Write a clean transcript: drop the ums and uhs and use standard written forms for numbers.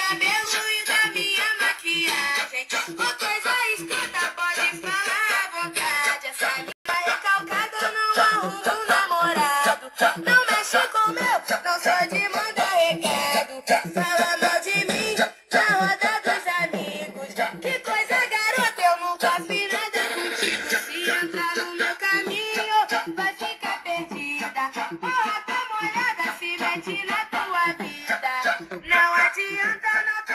cabelo e da minha maquiagem. Ô coisa escuta, pode falar à vontade. Essa língua recalcada não arruma um namorado. Não mexe com o meu, não sou de mandar recado. Fala mal de mim na roda dos amigos. Que coisa, garota, eu nunca fiz nada contigo. Se entrar no meu caminho, vai ficar perdida. Porra, tá molhada, se mete na tua vida. Não adianta, não